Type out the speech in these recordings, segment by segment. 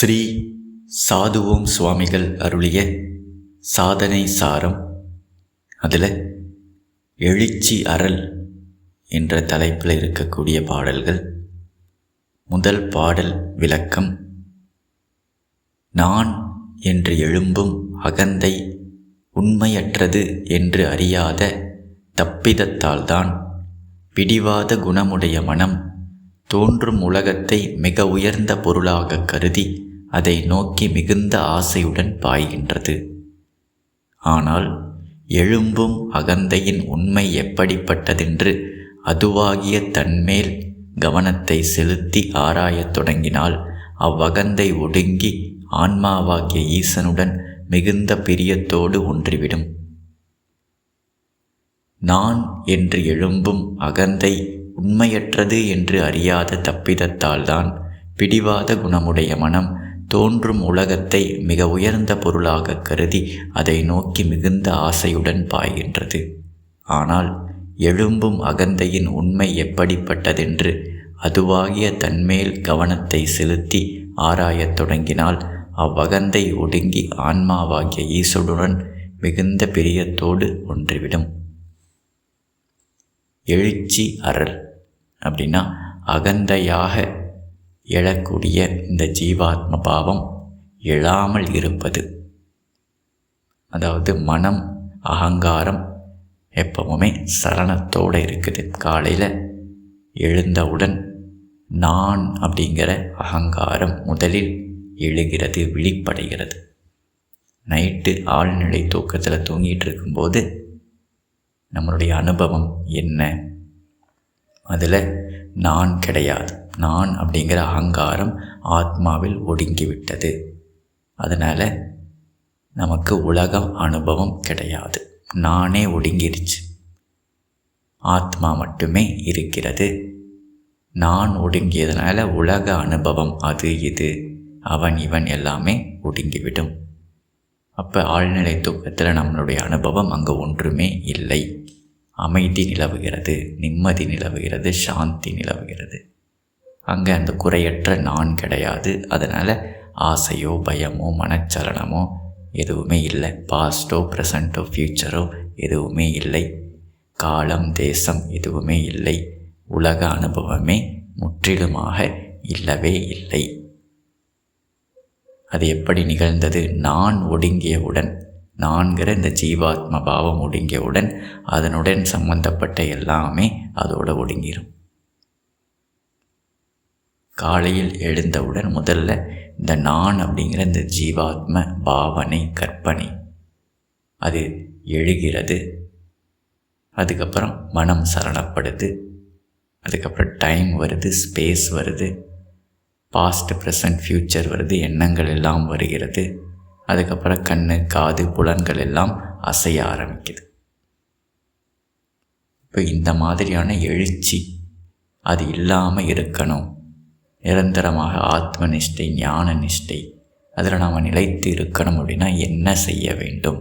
ஸ்ரீ சாதுவோம் சுவாமிகள் அருளிய சாதனை சாரம், அதில் எழுச்சி அறல் என்ற தலைப்பில் இருக்கக்கூடிய பாடல்கள். முதல் பாடல் விளக்கம். நான் என்று எழும்பும் அகந்தை உண்மையற்றது என்று அறியாத தப்பிதத்தால்தான் பிடிவாத குணமுடைய மனம் தோன்றும் உலகத்தை மிக உயர்ந்த பொருளாக கருதி அதை நோக்கி மிகுந்த ஆசையுடன் பாய்கின்றது. ஆனால் எழும்பும் அகந்தையின் உண்மை எப்படிப்பட்டதென்று அதுவாகிய தன்மேல் கவனத்தை செலுத்தி ஆராயத் தொடங்கினால் அவ்வகந்தை ஒடுங்கி ஆன்மாவாகிய ஈசனுடன் மிகுந்த பிரியத்தோடு ஒன்றிவிடும். நான் என்று எழும்பும் அகந்தை உண்மையற்றது என்று அறியாத தப்பிதத்தால்தான் பிடிவாத குணமுடைய மனம் தோன்றும் உலகத்தை மிக உயர்ந்த பொருளாக கருதி அதை நோக்கி மிகுந்த ஆசையுடன் பாய்கின்றது. ஆனால் எழும்பும் அகந்தையின் உண்மை எப்படிப்பட்டதென்று அதுவாகிய தன்மேல் கவனத்தை செலுத்தி ஆராயத் தொடங்கினால் அவ்வகந்தை ஒடுங்கி ஆன்மாவாகிய ஈசனுடன் மிகுந்த பிரியத்தோடு ஒன்றிவிடும். எழுச்சி அறல் அப்படின்னா அகந்தையாக எழக்கூடிய இந்த ஜீவாத்ம பாவம் எழாமல் இருப்பது. அதாவது மனம், அகங்காரம் எப்பவுமே சலனத்தோடு இருக்குது. காலையில் எழுந்தவுடன் நான் அப்படிங்கிற அகங்காரம் முதலில் எழுகிறது, விழிப்படைகிறது. நைட்டு ஆழ்நிலை தூக்கத்தில் தூங்கிட்டு இருக்கும்போது நம்மளுடைய அனுபவம் என்ன? அதில் நான் கிடையாது. நான் அப்படிங்கிற அகங்காரம் ஆத்மாவில் ஒடுங்கிவிட்டது. அதனால் நமக்கு உலகம் அனுபவம் கிடையாது. நானே ஒடுங்கிருச்சு, ஆத்மா மட்டுமே இருக்கிறது. நான் ஒடுங்கியதுனால உலக அனுபவம், அது இது, அவன் இவன் எல்லாமே ஒடுங்கிவிடும். அப்போ ஆழ்நிலை தூக்கத்தில் நம்மளுடைய அனுபவம் அங்கே ஒன்றுமே இல்லை. அமைதி நிலவுகிறது, நிம்மதி நிலவுகிறது, சாந்தி நிலவுகிறது. அங்கே அந்த குறையற்ற நான் கிடையாது. அதனால் ஆசையோ பயமோ மனச்சலனமோ எதுவுமே இல்லை. பாஸ்டோ ப்ரெசண்ட்டோ ஃப்யூச்சரோ எதுவுமே இல்லை. காலம் தேசம் எதுவுமே இல்லை. உலக அனுபவமே முற்றிலுமாக இல்லவே இல்லை. அது எப்படி நிகழ்ந்தது? நான் ஒடுங்கியவுடன், நான்கிற இந்த ஜீவாத்ம பாவம் ஒடுங்கியவுடன் அதனுடன் சம்பந்தப்பட்ட எல்லாமே அதோடு ஒடுங்கிடும். காலையில் எழுந்தவுடன் முதல்ல இந்த நான் அப்படிங்கிற இந்த ஜீவாத்ம பாவனை, கற்பனை அது எழுகிறது. அதுக்கப்புறம் மனம் சரணப்படுது. அதுக்கப்புறம் டைம் வருது, ஸ்பேஸ் வருது, பாஸ்ட் ப்ரெசன்ட் ஃப்யூச்சர் வருது, எண்ணங்கள் எல்லாம் வருகிறது. அதுக்கப்புறம் கண்ணு, காது, புலன்கள் எல்லாம் அசைய ஆரம்பிக்குது. இப்போ இந்த மாதிரியான எழுச்சி அது இல்லாமல் இருக்கணும். நிரந்தரமாக ஆத்ம நிஷ்டை, ஞான நிஷ்டை அதில் நாம் நிலைத்து இருக்கணும் அப்படின்னா என்ன செய்ய வேண்டும்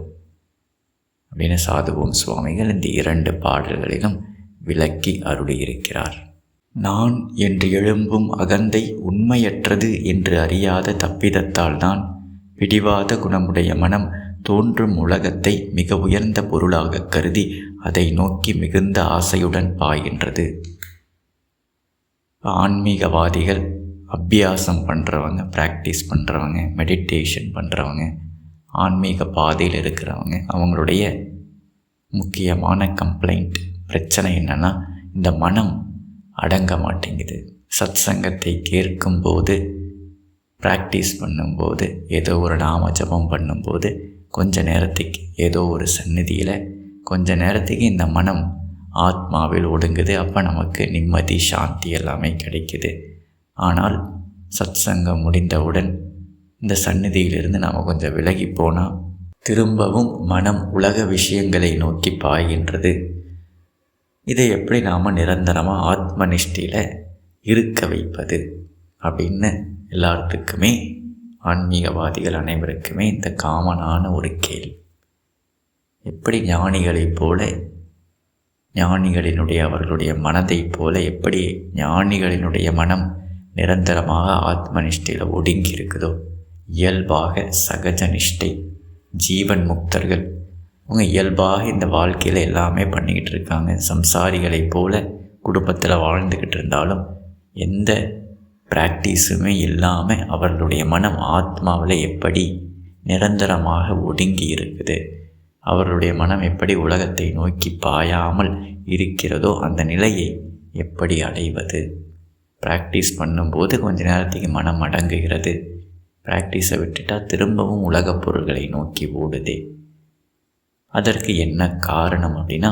அப்படின்னு சாதுவோம் சுவாமிகள் இந்த 2 பாடல்களிலும் விளக்கி அருளியிருக்கிறார். நான் என்று எழும்பும் அகந்தை உண்மையற்றது என்று அறியாத தப்பிதத்தால்தான் பிடிவாத குணமுடைய மனம் தோன்றும் உலகத்தை மிக உயர்ந்த பொருளாக கருதி அதை நோக்கி மிகுந்த ஆசையுடன் பாய்கின்றது. ஆன்மீகவாதிகள், அபியாசம் பண்ணுறவங்க, ப்ராக்டிஸ் பண்ணுறவங்க, மெடிடேஷன் பண்ணுறவங்க, ஆன்மீக பாதையில் இருக்கிறவங்க, அவங்களுடைய முக்கியமான கம்ப்ளைண்ட், பிரச்சனை என்னென்னா இந்த மனம் அடங்க மாட்டேங்குது. சத்சங்கத்தை கேட்கும்போது, ப்ராக்டிஸ் பண்ணும்போது, ஏதோ ஒரு நாம ஜபம் பண்ணும்போது கொஞ்ச நேரத்துக்கு ஏதோ ஒரு சந்நிதியில் கொஞ்ச நேரத்துக்கு இந்த மனம் ஆத்மாவில் ஒடுங்குது. அப்போ நமக்கு நிம்மதி, சாந்தி எல்லாமே கிடைக்குது. ஆனால் சத்சங்கம் முடிந்தவுடன் இந்த சந்நிதியிலிருந்து நாம் கொஞ்சம் விலகி போனால் திரும்பவும் மனம் உலக விஷயங்களை நோக்கி பாய்கின்றது. இதை எப்படி நாம் நிரந்தரமாக ஆத்ம நிஷ்டையில் இருக்க வைப்பது அப்படின்னு எல்லாத்துக்குமே, ஆன்மீகவாதிகள் அனைவருக்குமே இந்த காமனான ஒரு கேள்வி. எப்படி ஞானிகளைப் போல, ஞானிகளினுடைய அவர்களுடைய மனதைப் போல எப்படி ஞானிகளினுடைய மனம் நிரந்தரமாக ஆத்மனிஷ்டையில் ஒடுங்கி இருக்குதோ இயல்பாக சகஜ நிஷ்டை ஜீவன் முக்தர்கள். அவங்க இயல்பாக இந்த வாழ்க்கையில் எல்லாமே பண்ணிக்கிட்டு இருக்காங்க. சம்சாரிகளைப் போல குடும்பத்தில் வாழ்ந்துக்கிட்டு இருந்தாலும் எந்த ப்ராக்டிஸுமே இல்லாமல் அவர்களுடைய மனம் ஆத்மாவில் எப்படி நிரந்தரமாக ஒடுங்கி இருக்குது, அவர்களுடைய மனம் எப்படி உலகத்தை நோக்கி பாயாமல் இருக்கிறதோ அந்த நிலையை எப்படி அடைவது? ப்ராக்டிஸ் பண்ணும்போது கொஞ்ச நேரத்துக்கு மனம் அடங்குகிறது. ப்ராக்டிஸை விட்டுட்டால் திரும்பவும் உலகப் பொருள்களை நோக்கி ஓடுதே. அதற்கு என்ன காரணம் அப்படின்னா,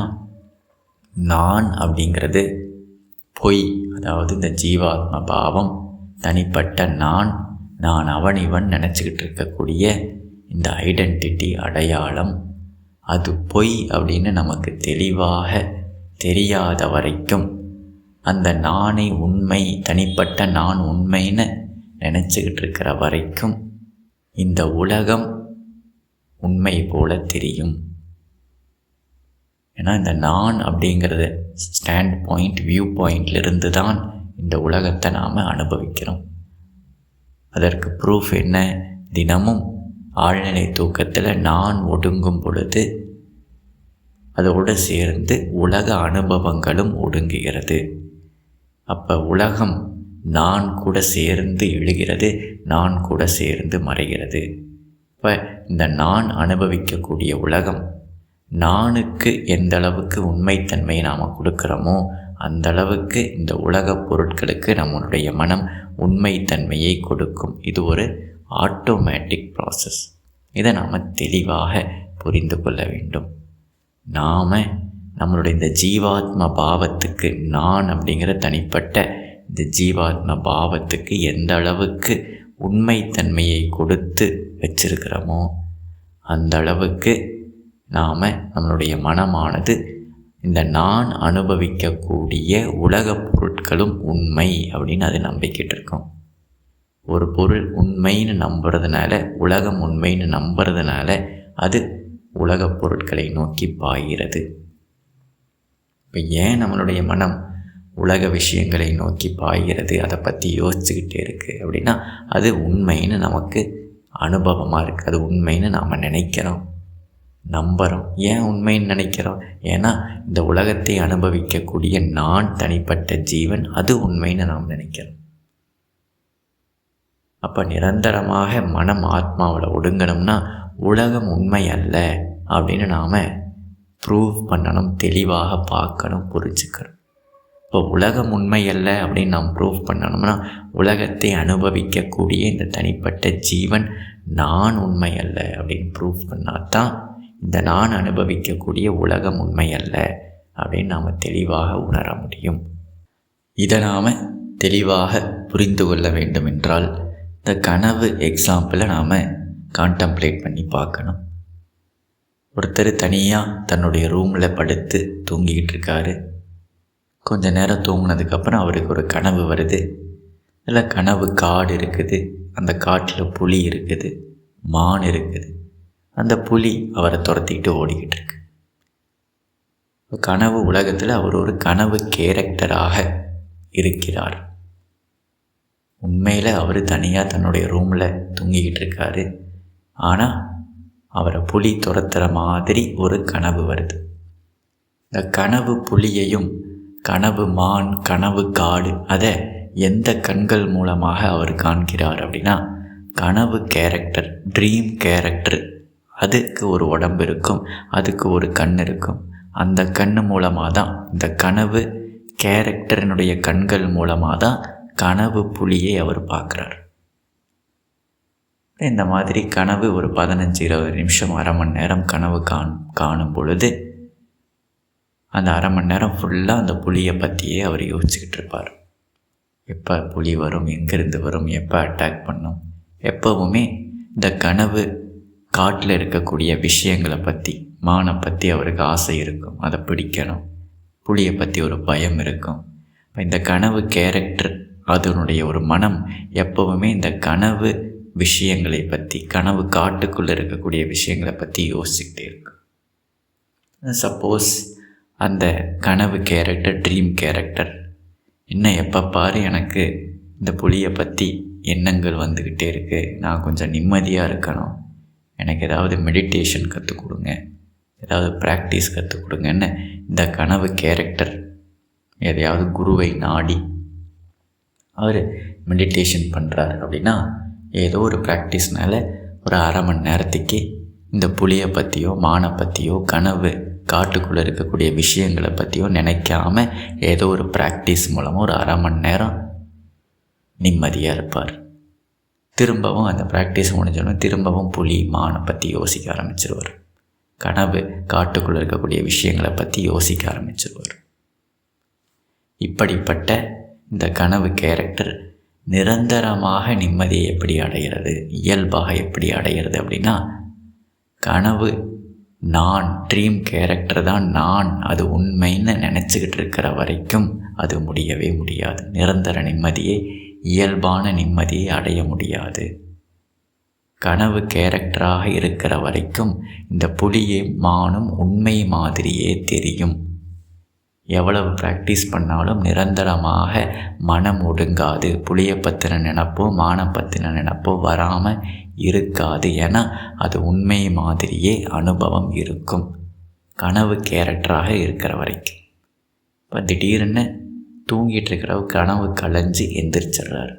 நான் அப்படிங்கிறது பொய். அதாவது இந்த ஜீவாத்ம பாவம், தனிப்பட்ட நான் அவன் இவன் நினச்சிக்கிட்டு இருக்கக்கூடிய இந்த ஐடென்டிட்டி அடையாளம், அது பொய் அப்படின்னு நமக்கு தெளிவாக தெரியாத வரைக்கும், அந்த நானே உண்மை, தனிப்பட்ட நான் உண்மைன்னு நினச்சிக்கிட்டு இருக்கிற வரைக்கும் இந்த உலகம் உண்மை போல தெரியும். ஏன்னா இந்த நான் அப்படிங்கிறது ஸ்டாண்ட் பாயிண்ட், வியூ பாயிண்ட்லேருந்து தான் இந்த உலகத்தை நாம் அனுபவிக்கிறோம். அதற்கு ப்ரூஃப் என்ன? தினமும் ஆழ்நிலை தூக்கத்தில் நான் ஒடுங்கும் பொழுது அதோடு சேர்ந்து உலக அனுபவங்களும் ஒடுங்குகிறது. அப்போ உலகம் நான் கூட சேர்ந்து எழுகிறது, நான் கூட சேர்ந்து மறைகிறது. இப்போ இந்த நான் அனுபவிக்கக்கூடிய உலகம், நானுக்கு எந்த அளவுக்கு உண்மைத்தன்மையை நாம் கொடுக்குறோமோ அந்த அளவுக்கு இந்த உலகப் பொருட்களுக்கு நம்மளுடைய மனம் உண்மைத்தன்மையை கொடுக்கும். இது ஒரு ஆட்டோமேட்டிக் ப்ராசஸ். இதை நாம் தெளிவாக புரிந்து கொள்ள வேண்டும். நாம் நம்மளுடைய இந்த ஜீவாத்ம பாவத்துக்கு, நான் அப்படிங்கிற தனிப்பட்ட இந்த ஜீவாத்ம பாவத்துக்கு எந்த அளவுக்கு உண்மைத்தன்மையை கொடுத்து வச்சிருக்கிறோமோ அந்த அளவுக்கு நாம் நம்மளுடைய மனமானது இந்த நான் அனுபவிக்கக்கூடிய உலகப் பொருட்களும் உண்மை அப்படின்னு அது நம்பிக்கிட்டு இருக்கோம். ஒரு பொருள் உண்மைன்னு நம்புறதுனால, உலகம் உண்மைன்னு நம்புறதுனால அது உலகப் பொருட்களை நோக்கி பாய்கிறது. இப்போ ஏன் நம்மளுடைய மனம் உலக விஷயங்களை நோக்கி பாய்கிறது, அதை பற்றி யோசிச்சுக்கிட்டே இருக்குது அப்படின்னா, அது உண்மைன்னு நமக்கு அனுபவமாக இருக்குது. அது உண்மைன்னு நாம் நினைக்கிறோம், நம்புகிறோம். ஏன் உண்மைன்னு நினைக்கிறோம்? ஏன்னா இந்த உலகத்தை அனுபவிக்கக்கூடிய நான், தனிப்பட்ட ஜீவன், அது உண்மைன்னு நாம் நினைக்கிறோம். அப்போ நிரந்தரமாக மனம் ஆத்மாவில் ஒடுங்கணும்னா உலகம் உண்மை அல்ல அப்படின்னு நாம் ப்ரூவ் பண்ணணும், தெளிவாக பார்க்கணும், புரிஞ்சுக்கணும். இப்போ உலகம் உண்மை அல்ல அப்படின்னு நாம் ப்ரூவ் பண்ணணும்னா உலகத்தை அனுபவிக்கக்கூடிய இந்த தனிப்பட்ட ஜீவன் நான் உண்மை அல்ல அப்படின்னு ப்ரூவ் பண்ணால் தான் இந்த நான் அனுபவிக்கக்கூடிய உலகம் உண்மை அல்ல அப்படின்னு நாம் தெளிவாக உணர முடியும். இதை நாம் தெளிவாக புரிந்து கொள்ள வேண்டும் என்றால் இந்த கனவு எக்ஸாம்பிளை நாம் கான்டம்ப்ளேட் பண்ணி பார்க்கணும். ஒருத்தர் தனியாக தன்னுடைய ரூமில் படுத்து தூங்கிக்கிட்டு இருக்காரு. கொஞ்ச நேரம் தூங்கினதுக்கப்புறம் அவருக்கு ஒரு கனவு வருது. இல்லை கனவு காடு இருக்குது, அந்த காட்டில் புலி இருக்குது, மான் இருக்குது. அந்த புலி அவரை துரத்திக்கிட்டு ஓடிக்கிட்டு இருக்கு. கனவு உலகத்தில் அவர் ஒரு கனவு கேரக்டராக இருக்கிறார். உண்மையில் அவர் தனியாக தன்னுடைய ரூமில் தூங்கிக்கிட்டு இருக்காரு. ஆனால் அவரை புலி துரத்துகிற மாதிரி ஒரு கனவு வருது. இந்த கனவு புலியையும் கனவு மான், கனவு காடு, அதை எந்த கண்கள் மூலமாக அவர் காண்கிறார் அப்படின்னா, கனவு கேரக்டர், ட்ரீம் கேரக்டர், அதுக்கு ஒரு உடம்பு இருக்கும், அதுக்கு ஒரு கண் இருக்கும். அந்த கண் மூலமாக தான், இந்த கனவு கேரக்டரினுடைய கண்கள் மூலமாக தான் கனவு புலியை அவர் பார்க்குறார். இந்த மாதிரி கனவு ஒரு 15-20 நிமிஷம், அரை மணி நேரம் கனவு காணும் பொழுது அந்த அரை மணி நேரம் ஃபுல்லாக அந்த புலியை பற்றியே அவர் யோசிச்சுக்கிட்டு இருப்பார். எப்போ புலி வரும், எங்கேருந்து வரும், எப்போ அட்டாக் பண்ணும். எப்போவுமே இந்த கனவு காட்டில் இருக்கக்கூடிய விஷயங்களை பற்றி, மானை பற்றி அவருக்கு ஆசை இருக்கும், அதை பிடிக்கணும். புலியை பற்றி ஒரு பயம் இருக்கும். இந்த கனவு கேரக்டர், அதனுடைய ஒரு மனம் எப்போவுமே இந்த கனவு விஷயங்களை பற்றி, கனவு காட்டுக்குள்ளே இருக்கக்கூடிய விஷயங்களை பற்றி யோசிச்சுக்கிட்டே இருக்கும். சப்போஸ் அந்த கனவு கேரக்டர், ட்ரீம் கேரக்டர், இன்னும் எப்போ பாரு எனக்கு இந்த புலியை பற்றி எண்ணங்கள் வந்துக்கிட்டே இருக்குது, நான் கொஞ்சம் நிம்மதியாக இருக்கணும், எனக்கு ஏதாவது மெடிடேஷன் கற்றுக் கொடுங்க, ஏதாவது ப்ராக்டிஸ் கற்றுக் கொடுங்கன்னு இந்த கனவு கேரக்டர் எதையாவது குருவை நாடி அவர் மெடிடேஷன் பண்ணுறார் அப்படின்னா, ஏதோ ஒரு ப்ராக்டிஸ்னால் ஒரு அரை மணி நேரத்துக்கு இந்த புலியை பற்றியோ மானை பற்றியோ கனவு காட்டுக்குள்ளே இருக்கக்கூடிய விஷயங்களை பற்றியோ நினைக்காம ஏதோ ஒரு ப்ராக்டிஸ் மூலமாக ஒரு அரை மணி நேரம் நிம்மதியாக இருப்பார். திரும்பவும் அந்த ப்ராக்டிஸ் முடிஞ்சோடனே திரும்பவும் புலி மானை பற்றி யோசிக்க ஆரம்பிச்சிருவார். கனவு காட்டுக்குள்ளே இருக்கக்கூடிய விஷயங்களை பற்றி யோசிக்க ஆரம்பிச்சிருவார். இப்படிப்பட்ட இந்த கனவு கேரக்டர் நிரந்தரமாக நிம்மதியை எப்படி அடைகிறது, இயல்பாக எப்படி அடைகிறது அப்படின்னா, கனவு நான், ட்ரீம் கேரக்டர் தான் நான், அது உண்மைன்னு நினச்சிக்கிட்டு இருக்கிற வரைக்கும் அது முடியவே முடியாது. நிரந்தர நிம்மதியை, இயல்பான நிம்மதியை அடைய முடியாது. கனவு கேரக்டராக இருக்கிற வரைக்கும் இந்த புலியும் மானும் உண்மை மாதிரியே தெரியும். எவ்வளவு ப்ராக்டிஸ் பண்ணாலும் நிரந்தரமாக மனம் ஒடுங்காது. புலியை பற்றின நினப்போ மானை பற்றின நினப்போ வராமல் இருக்காது. ஏன்னா அது உண்மை மாதிரியே அனுபவம் இருக்கும் கனவு கேரக்டராக இருக்கிற வரைக்கும். இப்போ திடீர்னு தூங்கிட்டு இருக்கிற கனவு கலைஞ்சு எந்திரிச்சிடுறாரு.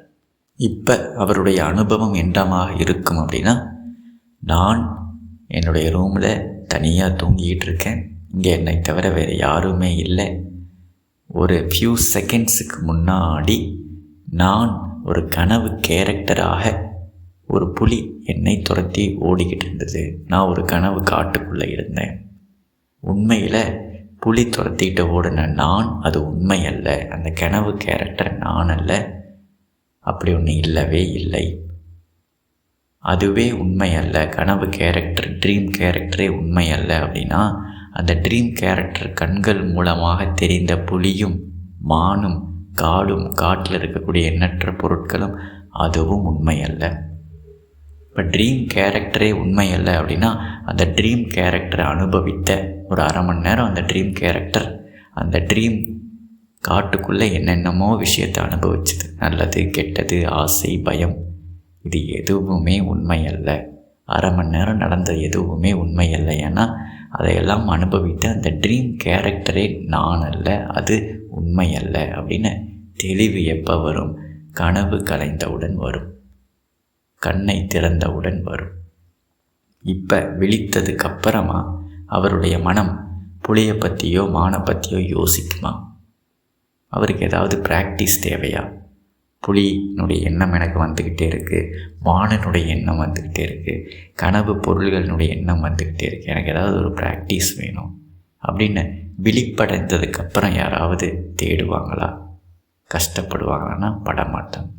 இப்போ அவருடைய அனுபவம் என்னமாக இருக்கும் அப்படின்னா, நான் என்னுடைய ரூமில் தனியாக தூங்கிக்கிட்டு இருக்கேன், இங்கே என்னை தவிர வேறு யாருமே இல்லை. ஒரு ஃபியூ செகண்ட்ஸுக்கு முன்னாடி நான் ஒரு கனவு கேரக்டராக ஒரு புலி என்னை துரத்தி ஓடிக்கிட்டு இருந்தது. நான் ஒரு கனவு காட்டுக்குள்ளே இருந்தேன். உண்மையில் புலி துரத்திக்கிட்டு ஓடின நான் அது உண்மை அல்ல, அந்த கனவு கேரக்டர் நான் அல்ல. அப்படி ஒன்று இல்லவே இல்லை. அதுவே உண்மை அல்ல. கனவு கேரக்டர், ட்ரீம் கேரக்டரே உண்மை அல்ல அப்படின்னா, அந்த ட்ரீம் கேரக்டர் கண்கள் மூலமாக தெரிந்த புலியும் மானும் காடும் காட்டில் இருக்கக்கூடிய எண்ணற்ற பொருட்களும் அதுவும் உண்மை அல்ல. இப்போ ட்ரீம் கேரக்டரே உண்மை அல்ல அப்படின்னா, அந்த ட்ரீம் கேரக்டரை அனுபவித்த ஒரு அரை மணி நேரம் அந்த ட்ரீம் கேரக்டர் அந்த ட்ரீம் காட்டுக்குள்ளே என்னென்னமோ விஷயத்தை அனுபவிச்சுது. நல்லது, கெட்டது, ஆசை, பயம், இது எதுவுமே உண்மை அல்ல. அரை மணி நேரம் நடந்த எதுவுமே உண்மை அல்ல. ஏன்னா அதையெல்லாம் அனுபவித்து அந்த ட்ரீம் கேரக்டரே நான் அல்ல, அது உண்மை அல்ல அப்படின்னு தெளிவு எப்போ வரும்? கனவு கலைந்தவுடன் வரும், கண்ணை திறந்தவுடன் வரும். இப்போ விழித்ததுக்கப்புறமா அவருடைய மனம் புலியை பற்றியோ மானை பற்றியோ யோசிக்குமா? அவருக்கு ஏதாவது ப்ராக்டிஸ் தேவையா? புலியினுடைய எண்ணம் எனக்கு வந்துக்கிட்டே இருக்குது, மானனுடைய எண்ணம் வந்துக்கிட்டே இருக்குது, கனவு பொருள்களினுடைய எண்ணம் வந்துக்கிட்டே இருக்குது, எனக்கு ஏதாவது ஒரு ப்ராக்டிஸ் வேணும் அப்படின்னு விழிப்படைந்ததுக்கப்புறம் யாராவது தேடுவாங்களா? கஷ்டப்படுவாங்களான்னா படமாட்டாங்க.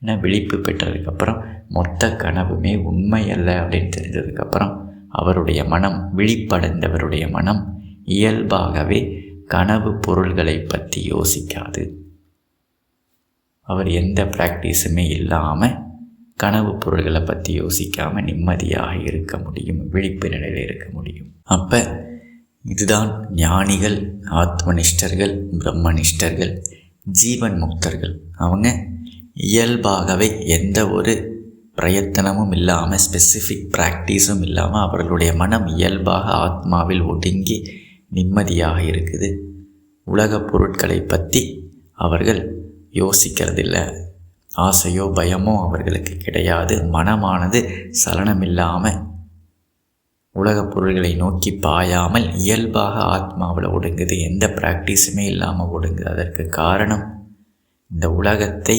ஏன்னா விழிப்பு பெற்றதுக்கப்புறம் மொத்த கனவுமே உண்மை அல்ல அப்படின்னு தெரிஞ்சதுக்கப்புறம் அவருடைய மனம், விழிப்படைந்தவருடைய மனம் இயல்பாகவே கனவு பொருள்களை பற்றி யோசிக்காது. அவர் எந்த ப்ராக்டிஸுமே இல்லாமல் கனவு பொருள்களை பற்றி யோசிக்காமல் நிம்மதியாக இருக்க முடியும், விழிப்பு நிலையில் இருக்க முடியும். அப்போ இதுதான் ஞானிகள், ஆத்மனிஷ்டர்கள், பிரம்மனிஷ்டர்கள், ஜீவன் முக்தர்கள். அவங்க இயல்பாகவே எந்த ஒரு பிரயத்தனமும் இல்லாமல், ஸ்பெசிஃபிக் ப்ராக்டிஸும் இல்லாமல் அவர்களுடைய மனம் இயல்பாக ஆத்மாவில் ஒடுங்கி நிம்மதியாக இருக்குது. உலகப் பொருட்களை பற்றி அவர்கள் யோசிக்கிறதில்ல, ஆசையோ பயமோ அவர்களுக்கு கிடையாது. மனமானது சலனமில்லாமல் உலகப் பொருள்களை நோக்கி பாயாமல் இயல்பாக ஆத்மாவில் ஒடுங்குது, எந்த ப்ராக்டிஸுமே இல்லாமல் ஒடுங்குது. அதற்கு காரணம் இந்த உலகத்தை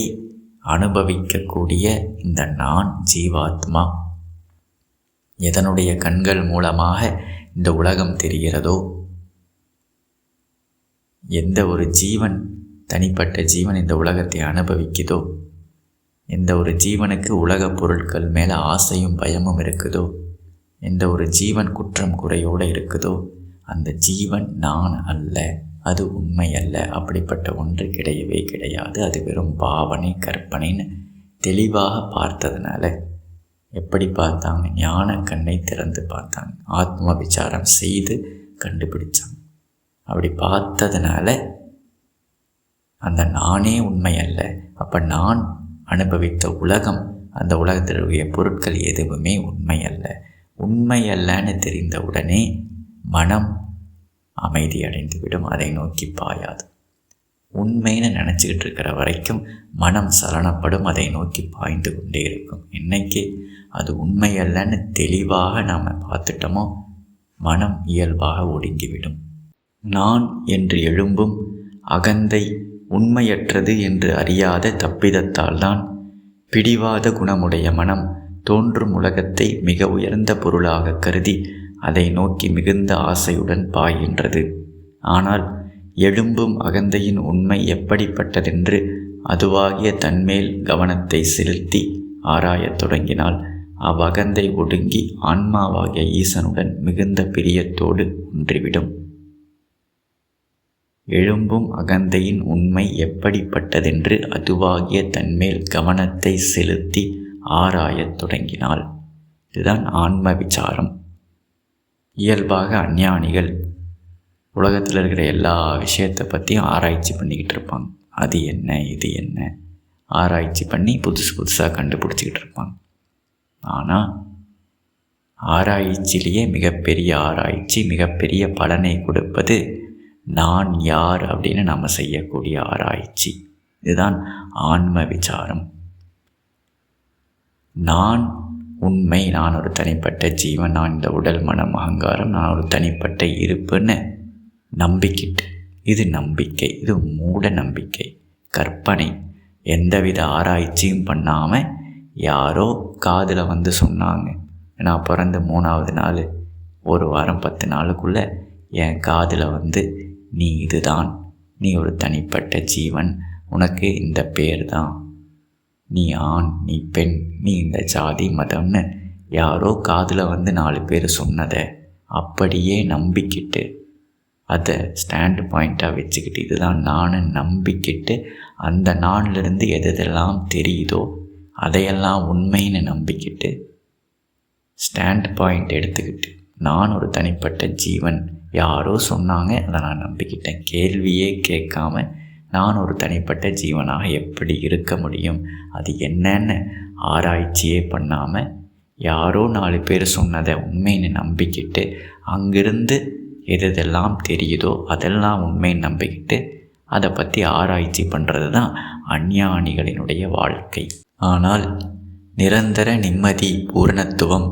அனுபவிக்கக்கூடிய இந்த நான் ஜீவாத்மா எதனுடைய கண்கள் மூலமாக இந்த உலகம் தெரிகிறதோ, எந்த ஒரு ஜீவன், தனிப்பட்ட ஜீவன் இந்த உலகத்தை அனுபவிக்குதோ, எந்த ஒரு ஜீவனுக்கு உலகப் பொருட்கள் மேலே ஆசையும் பயமும் இருக்குதோ, எந்த ஒரு ஜீவன் குற்றம் குறையோடு இருக்குதோ, அந்த ஜீவன் நான் அல்ல, அது உண்மை அல்ல. அப்படிப்பட்ட ஒன்று கிடையவே கிடையாது. அது வெறும் பாவனை, கற்பனைன்னு தெளிவாக பார்த்ததுனால எப்படி பார்த்தாங்க? ஞான கண்ணை திறந்து பார்த்தாங்க, ஆத்ம விசாரம் செய்து கண்டுபிடிச்சாங்க. அப்படி பார்த்ததுனால அந்த நானே உண்மை அல்ல. அப்போ நான் அனுபவித்த உலகம், அந்த உலகத்திலுடைய பொருட்கள் எதுவுமே உண்மை அல்ல. உண்மை அல்லன்னு தெரிந்த உடனே மனம் அமைதி அடைந்துவிடும், அதை நோக்கி பாயாது. உண்மைன்னு நினச்சிக்கிட்டு இருக்கிற வரைக்கும் மனம் சலனப்படும், அதை நோக்கி பாய்ந்து கொண்டே இருக்கும். என்னைக்கு அது உண்மை அல்லன்னு தெளிவாக நாம் பார்த்துட்டோமோ மனம் இயல்பாக ஒடுங்கிவிடும். நான் என்று எழும்பும் அகந்தை உண்மையற்றது என்று அறியாத தப்பிதத்தால் தான் பிடிவாத குணமுடைய மனம் தோன்றும் உலகத்தை மிக உயர்ந்த பொருளாக கருதி அதை நோக்கி மிகுந்த ஆசையுடன் பாய்கின்றது. ஆனால் எழும்பும் அகந்தையின் உண்மை எப்படிப்பட்டதென்று அதுவாகிய தன்மேல் கவனத்தை செலுத்தி ஆராயத் தொடங்கினால் அவ்வகந்தை ஒடுங்கி ஆன்மாவாகிய ஈசனுடன் மிகுந்த பிரியத்தோடு ஒன்றிவிடும். எழும்பும் அகந்தையின் உண்மை எப்படிப்பட்டதென்று அதுவாகிய தன்மேல் கவனத்தை செலுத்தி ஆராயத் தொடங்கினால், இதுதான் ஆன்ம விசாரம். இயல்பாக அஞ்ஞானிகள் உலகத்தில் இருக்கிற எல்லா விஷயத்தை பற்றியும் ஆராய்ச்சி பண்ணிக்கிட்டு இருப்பாங்க. அது என்ன, இது என்ன, ஆராய்ச்சி பண்ணி புதுசாக கண்டுபிடிச்சிக்கிட்டு இருப்பாங்க. ஆனால் ஆராய்ச்சியிலேயே மிகப்பெரிய ஆராய்ச்சி, மிகப்பெரிய பலனை கொடுப்பது நான் யார் அப்படின்னு நம்ம செய்யக்கூடிய ஆராய்ச்சி. இதுதான் ஆன்ம விசாரம். நான் உண்மை, நான் ஒரு தனிப்பட்ட ஜீவன், நான் இந்த உடல் மனம் அகங்காரம், நான் ஒரு தனிப்பட்ட இருப்புன்னு நம்பிக்கிட்டு, இது நம்பிக்கை, இது மூட நம்பிக்கை, கற்பனை. எந்தவித ஆராய்ச்சியும் பண்ணாமல் யாரோ காதில் வந்து சொன்னாங்க. நான் பிறந்த 3வது நாள், ஒரு வாரம் 10 நாளுக்குள்ளே என் காதில் வந்து நீ இதுதான், நீ ஒரு தனிப்பட்ட ஜீவன், உனக்கு இந்த பேர் தான், நீ ஆண், நீ பெண், நீ இந்த ஜாதி மதம்னு யாரோ காதில் வந்து 4 பேர் சொன்னதை அப்படியே நம்பிக்கிட்டு, அதை ஸ்டாண்ட் பாயிண்ட்டாக வச்சுக்கிட்டு, இதுதான் நான் நம்பிக்கிட்டு, அந்த நான்லேருந்து எதெல்லாம் தெரியுதோ அதையெல்லாம் உண்மைன்னு நம்பிக்கிட்டு, ஸ்டாண்ட் பாயிண்ட் எடுத்துக்கிட்டு, நான் ஒரு தனிப்பட்ட ஜீவன், யாரோ சொன்னாங்க அதை நான் நம்பிக்கிட்டேன், கேள்வியே கேட்காம நான் ஒரு தனிப்பட்ட ஜீவனாக எப்படி இருக்க முடியும், அது என்னன்னு ஆராய்ச்சியே பண்ணாமல் யாரோ 4 பேர் சொன்னதை உண்மைன்னு நம்பிக்கிட்டு, அங்கிருந்து எதெல்லாம் தெரியுதோ அதெல்லாம் உண்மைன்னு நம்பிக்கிட்டு அதை பற்றி ஆராய்ச்சி பண்ணுறது தான் அஞ்ஞானிகளினுடைய வாழ்க்கை. ஆனால் நிரந்தர நிம்மதி, பூரணத்துவம்,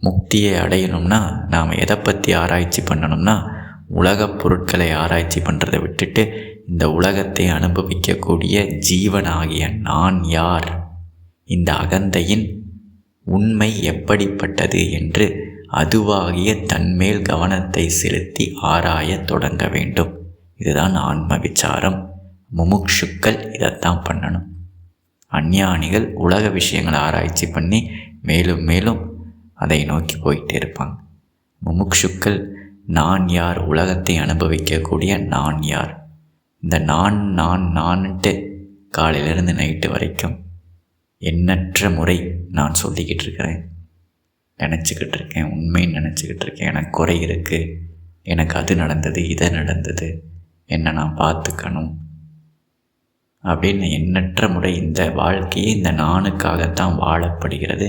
முக்தியை அடையணும்னா நாம் எதை பற்றி ஆராய்ச்சி பண்ணணும்னா, உலகப் பொருட்களை ஆராய்ச்சி பண்ணுறதை விட்டுட்டு இந்த உலகத்தை அனுபவிக்கக்கூடிய ஜீவனாகிய நான் யார், இந்த அகந்தையின் உண்மை எப்படிப்பட்டது என்று அதுவாகிய தன்மேல் கவனத்தை செலுத்தி ஆராயத் தொடங்க வேண்டும். இதுதான் ஆன்ம விசாரம். முமுட்சுக்கள் இதைத்தான் பண்ணணும். அஞ்ஞானிகள் உலக விஷயங்களை ஆராய்ச்சி பண்ணி மேலும் மேலும் அதை நோக்கி போயிட்டே இருப்பாங்க. முமுட்சுக்கள் நான் யார், உலகத்தை அனுபவிக்கக்கூடிய நான் யார், இந்த நான்ட்டு காலையிலேருந்து நைட்டு வரைக்கும் எண்ணற்ற முறை நான் சொல்லிக்கிட்டு இருக்கிறேன், நினச்சிக்கிட்டு இருக்கேன், உண்மைன்னு நினச்சிக்கிட்டு இருக்கேன். எனக்கு குறை இருக்குது, எனக்கு அது நடந்தது, இதை நடந்தது, என்னை நான் பார்த்துக்கணும் அப்படின்னு எண்ணற்ற முறை. இந்த வாழ்க்கையே இந்த நானுக்காகத்தான் வாழப்படுகிறது.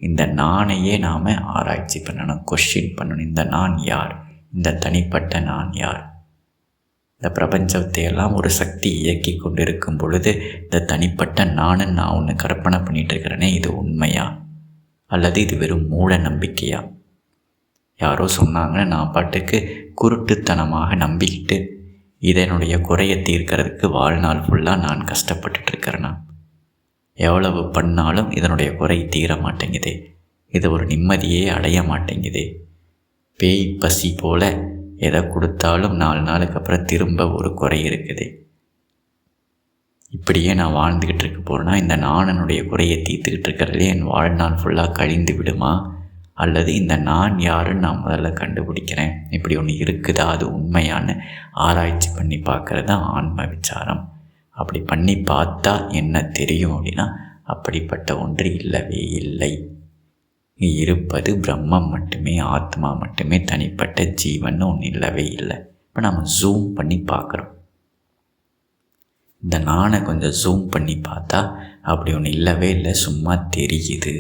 இந்த நானையே நாம் ஆராய்ச்சி பண்ணணும், கொஸ்டின் பண்ணணும். இந்த நான் யார், இந்த தனிப்பட்ட நான் யார்? இந்த பிரபஞ்சத்தை எல்லாம் ஒரு சக்தி இயக்கி கொண்டிருக்கும் பொழுது இந்த தனிப்பட்ட நான் ஒன்று கற்பனை பண்ணிகிட்டு இருக்கிறேனே, இது உண்மையா அல்லது இது வெறும் மூட நம்பிக்கையா? யாரோ சொன்னாங்கன்னு நான் பாட்டுக்கு குருட்டுத்தனமாக நம்பிக்கிட்டு இதனுடைய குறையை தீர்க்கிறதுக்கு வாழ்நாள் ஃபுல்லாக நான் கஷ்டப்பட்டுட்ருக்கிறேன்னா, எவ்வளவு பண்ணாலும் இதனுடைய குறை தீர மாட்டேங்குதே, இது ஒரு நிம்மதியே அடைய மாட்டேங்குதே, பேய் பசி போல் எதை கொடுத்தாலும் 4 நாளுக்கு அப்புறம் திரும்ப ஒரு குறை இருக்குது. இப்படியே நான் வாழ்ந்துக்கிட்டு இருக்க போகிறேன்னா இந்த நானனுடைய குறையை தீர்த்துக்கிட்டு இருக்கிறதுலே என் வாழ்நாள் ஃபுல்லாக கழிந்து விடுமா? அல்லது இந்த நான் யாருன்னு நான் முதல்ல கண்டுபிடிக்கிறேன், இப்படி ஒன்று இருக்குதா, அது உண்மையான்னு ஆராய்ச்சி பண்ணி பார்க்குறது தான் ஆன்ம விசாரம். அப்படி பண்ணி பார்த்தா என்ன தெரியும் அப்படின்னா, அப்படிப்பட்ட ஒன்று இல்லவே இல்லை. இருப்பது பிரம்மம் மட்டுமே, ஆத்மா மட்டுமே, தனிப்பட்ட ஜீவன் ஒன்று இல்லவே இல்லை. இப்போ நம்ம ஜூம் பண்ணி பார்க்குறோம். இந்த நானை கொஞ்சம் ஜூம் பண்ணி பார்த்தா அப்படி ஒன்று இல்லவே இல்லை, சும்மா தெரியுது.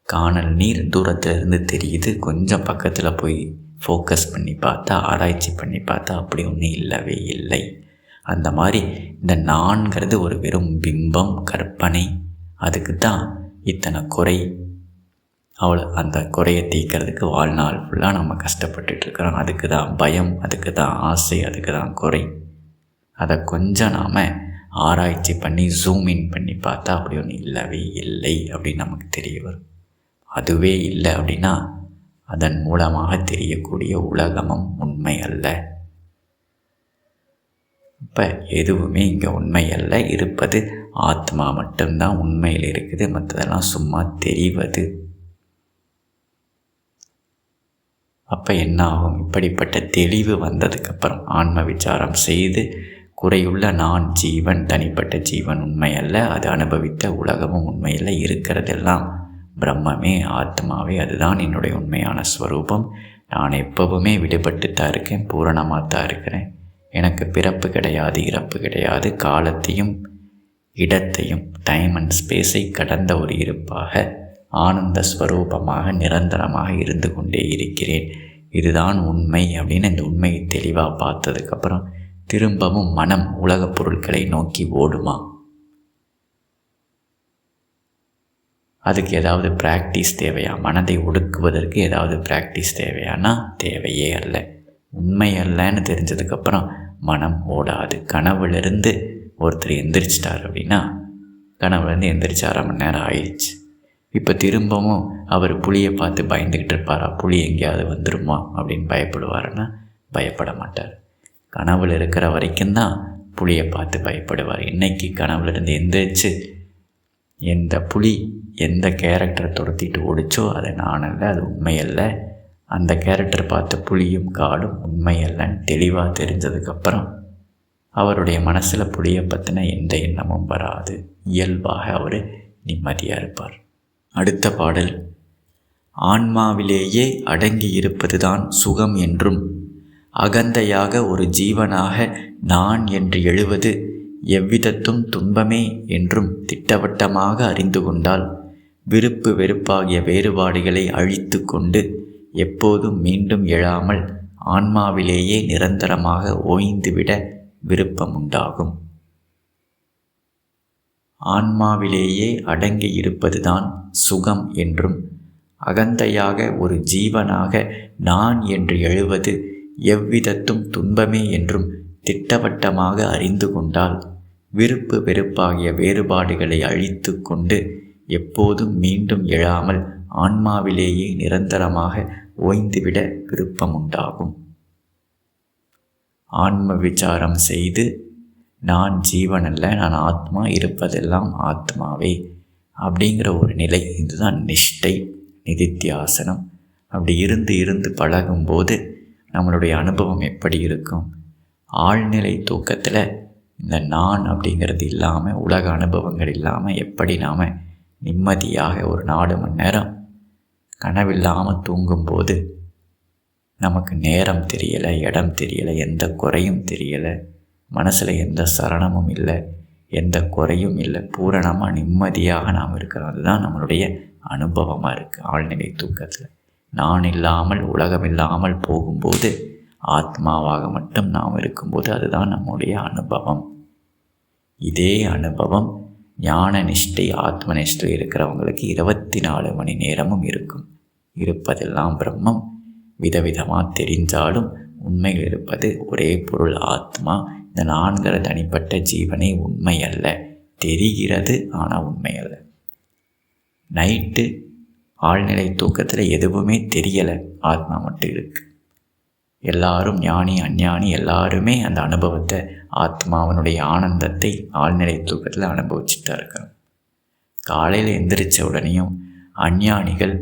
காணல் நீர் தூரத்தில் இருந்து தெரியுது, கொஞ்சம் பக்கத்தில் போய் ஃபோக்கஸ் பண்ணி பார்த்தா, ஆராய்ச்சி பண்ணி பார்த்தா அப்படி ஒன்று இல்லவே இல்லை. அந்த மாதிரி இந்த நான்கிறது ஒரு வெறும் பிம்பம், கற்பனை. அதுக்கு தான் இத்தனை குறை. அந்த குறையை தீர்க்கறதுக்கு வாழ்நாள் ஃபுல்லாக நம்ம கஷ்டப்பட்டுட்ருக்கிறோம். அதுக்கு தான் பயம், அதுக்கு தான் ஆசை, அதுக்கு தான் குறை. அதை கொஞ்சம் நாம் ஆராய்ச்சி பண்ணி ஜூம் இன் பண்ணி பார்த்தா அப்படி ஒன்று இல்லவே இல்லை அப்படின்னு நமக்கு தெரிய வரும். அதுவே இல்லை அப்படின்னா அதன் மூலமாக தெரியக்கூடிய உலகமும் உண்மை அல்ல. இப்போ எதுவுமே இங்கே உண்மை அல்ல. இருப்பது ஆத்மா மட்டும்தான் உண்மையில் இருக்குது, மற்றதெல்லாம் சும்மா தெரிவது. அப்போ என்ன ஆகும்? இப்படிப்பட்ட தெளிவு வந்ததுக்கப்புறம் ஆன்ம விசாரம் செய்து குறையுள்ள நான் ஜீவன், தனிப்பட்ட ஜீவன் உண்மை அல்ல, அது அனுபவித்த உலகமும் உண்மையில், இருக்கிறதெல்லாம் பிரம்மமே, ஆத்மாவே, அதுதான் என்னுடைய உண்மையான ஸ்வரூபம். நான் எப்போவுமே விடுபட்டு தான் இருக்கேன், பூரணமாக தான் இருக்கிறேன். எனக்கு பிறப்பு கிடையாது, இறப்பு கிடையாது. காலத்தையும் இடத்தையும், டைம் அண்ட் ஸ்பேஸை கடந்த ஒரு இருப்பாக, ஆனந்த ஸ்வரூபமாக நிரந்தரமாக இருந்து கொண்டே இருக்கிறேன். இதுதான் உண்மை அப்படின்னு இந்த உண்மையை தெளிவாக பார்த்ததுக்கப்புறம் திரும்பவும் மனம் உலகப் பொருட்களை நோக்கி ஓடுமா? அதுக்கு ஏதாவது ப்ராக்டிஸ் தேவையா? மனதை ஒடுக்குவதற்கு ஏதாவது ப்ராக்டிஸ் தேவையானா தேவையே அல்ல. உண்மை அல்லன்னு தெரிஞ்சதுக்கப்புறம் மனம் ஓடாது. கனவுலேருந்து ஒருத்தர் எந்திரிச்சிட்டார் அப்படின்னா, கனவுலேருந்து எந்திரிச்சு 1/2 மணி நேரம் ஆயிடுச்சு. இப்போ திரும்பவும் அவர் புலியை பார்த்து பயந்துக்கிட்டு இருப்பாரா? புலி எங்கேயாவது வந்துடுமா அப்படின்னு பயப்படுவாருன்னா பயப்பட மாட்டார். கனவுல இருக்கிற வரைக்கும் தான் புலியை பார்த்து பயப்படுவார். இன்றைக்கி கனவுலேருந்து எந்திரிச்சு எந்த புலி எந்த கேரக்டரை துரத்திட்டு ஓடிச்சோ அது நான் அல்ல, அது உண்மையல்ல, அந்த கேரக்டர் பார்த்த புலியும் காடும் உண்மையல்லன்னு தெளிவாக தெரிஞ்சதுக்கப்புறம் அவருடைய மனசில் புலியை பற்றின எந்த எண்ணமும் வராது. இயல்பாக அவர் நிம்மதியாக இருப்பார். அடுத்த பாடல். ஆன்மாவிலேயே அடங்கி இருப்பதுதான் சுகம் என்றும், அகந்தையாக ஒரு ஜீவனாக நான் என்று எழுவது எவ்விதத்தும் துன்பமே என்றும் திட்டவட்டமாக அறிந்து கொண்டால், விருப்பு வெறுப்பாகிய வேறுபாடுகளை அழித்து கொண்டு எப்போதும் மீண்டும் எழாமல் ஆன்மாவிலேயே நிரந்தரமாக ஓய்ந்துவிட விருப்பமுண்டாகும். ஆன்மாவிலேயே அடங்கி இருப்பதுதான் சுகம் என்றும், அகந்தையாக ஒரு ஜீவனாக நான் என்று எழுவது எவ்விதத்தும் துன்பமே என்றும் திட்டவட்டமாக அறிந்து கொண்டால், விருப்பு வெறுப்பாகிய வேறுபாடுகளை அழித்து கொண்டு எப்போதும் மீண்டும் எழாமல் ஆன்மாவிலேயே நிரந்தரமாக ஓய்ந்துவிட விருப்பமுண்டாகும். ஆன்ம விசாரம் செய்து நான் ஜீவன் அல்ல, நான் ஆத்மா, இருப்பதெல்லாம் ஆத்மாவே அப்படிங்கிற ஒரு நிலை. இதுதான் நிஷ்டை, நிதித்தியாசனம். அப்படி இருந்து பழகும்போது நம்மளுடைய அனுபவம் எப்படி இருக்கும்? ஆழ்நிலை தூக்கத்தில் இந்த நான் அப்படிங்கிறது இல்லாமல், உலக அனுபவங்கள் இல்லாமல் எப்படி நாம் நிம்மதியாக ஒரு 4 மணி நேரம் கனவில்லாமல் தூங்கும்போது நமக்கு நேரம் தெரியலை, இடம் தெரியலை, எந்த குறையும் தெரியலை, மனசில் எந்த சலனமும் இல்லை, எந்த குறையும் இல்லை, பூரணமாக நிம்மதியாக நாம் இருக்கிறோம். அதுதான் நம்மளுடைய அனுபவமாக இருக்குது. ஆழ்நிலை தூக்கத்தில் நான் இல்லாமல், உலகம் இல்லாமல் போகும்போது, ஆத்மாவாக மட்டும் நாம் இருக்கும்போது அதுதான் நம்முடைய அனுபவம். இதே அனுபவம் ஞான நிஷ்டை, ஆத்ம நிஷ்டை இருக்கிறவங்களுக்கு 24 மணி நேரமும் இருக்கும். இருப்பதெல்லாம் பிரம்மம். விதவிதமாக தெரிஞ்சாலும் உண்மையில் இருப்பது ஒரே பொருள் ஆத்மா. இந்த 4 தனிப்பட்ட ஜீவனே உண்மை அல்ல, தெரிகிறது ஆனால் உண்மை அல்ல. நைட்டு ஆழ்நிலை தூக்கத்தில் எதுவுமே தெரியலை, ஆத்மா மட்டும் இருக்குது. எல்லாரும் ஞானி அஞ்ஞானி எல்லாருமே அந்த அனுபவத்தை, ஆத்மாவனுடைய ஆனந்தத்தை ஆழ்நிலை தூக்கத்தில் அனுபவிச்சுட்டு தான் இருக்கிறோம். காலையில் எந்திரிச்ச உடனேயும் அஞ்ஞானிகள்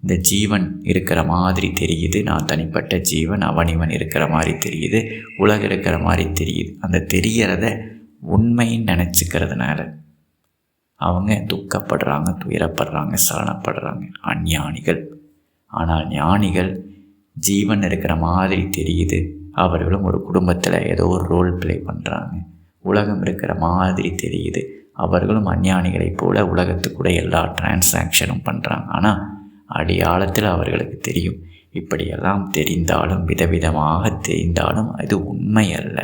இந்த ஜீவன் இருக்கிற மாதிரி தெரியுது, நான் தனிப்பட்ட ஜீவன், அவன் இருக்கிற மாதிரி தெரியுது, உலகம் இருக்கிற மாதிரி தெரியுது. அந்த தெரிகிறத உண்மைன்னு நினச்சிக்கிறதுனால அவங்க துக்கப்படுறாங்க, துயரப்படுறாங்க, சலனப்படுறாங்க, அஞ்ஞானிகள். ஆனால் ஞானிகள் ஜீவன் இருக்கிற மாதிரி தெரியுது, அவர்களும் ஒரு குடும்பத்தில் ஏதோ ஒரு ரோல் ப்ளே பண்ணுறாங்க, உலகம் இருக்கிற மாதிரி தெரியுது. அவர்களும் அஞ்ஞானிகளைப் போல உலகத்துக்கூட எல்லா டிரான்சாக்ஷனும் பண்ணுறாங்க. ஆனால் அடியாழத்தில் அவர்களுக்கு தெரியும், இப்படியெல்லாம் தெரிந்தாலும் விதவிதமாக தெரிந்தாலும் அது உண்மை அல்ல.